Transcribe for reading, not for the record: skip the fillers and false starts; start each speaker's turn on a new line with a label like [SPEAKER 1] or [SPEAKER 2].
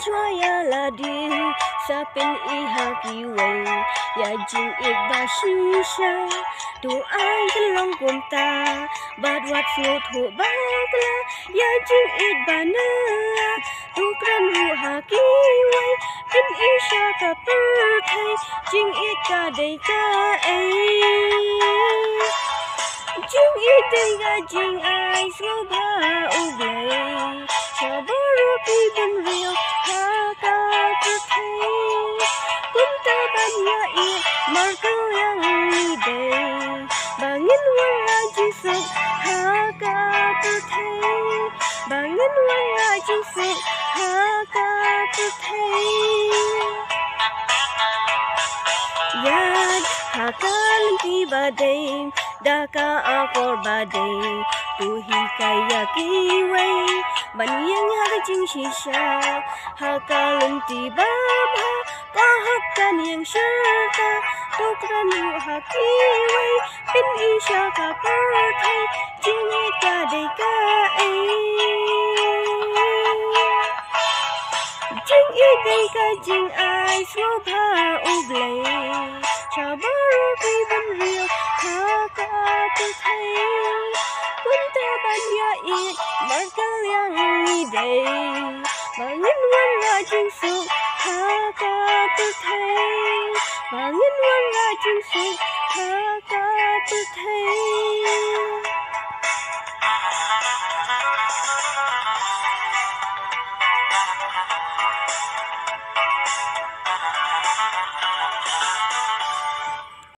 [SPEAKER 1] chua ya la di sa pin I ha ki wei ya jing ik ba shi sha tu ai kan long kum ta bad wat sno tho ba kla ya jing ik ba na tu kran ru ha ki wei pin I sha ka per thai jing ik ka dei ka ai jing ik dei ga jing ai so ba u blei Sabaru ki ben rio haka tertai Kunta banya I markau yang idei Bangin wara jisuk haka tertai Bangin wara jisuk haka tertai Yad haka lenti badai Dhaka akor badai Tuhi kaya kiwai Banyang haka jing shisha Haka lenti baba Kahakkan yang syarta Tukran yu haki wai Pin isya ka pertai Jing ika deka Jing ika jing ai Swabha ublay Sabaru ki ben rio Haka tertai Kunta banya I markal yang idei Bangin wara jing su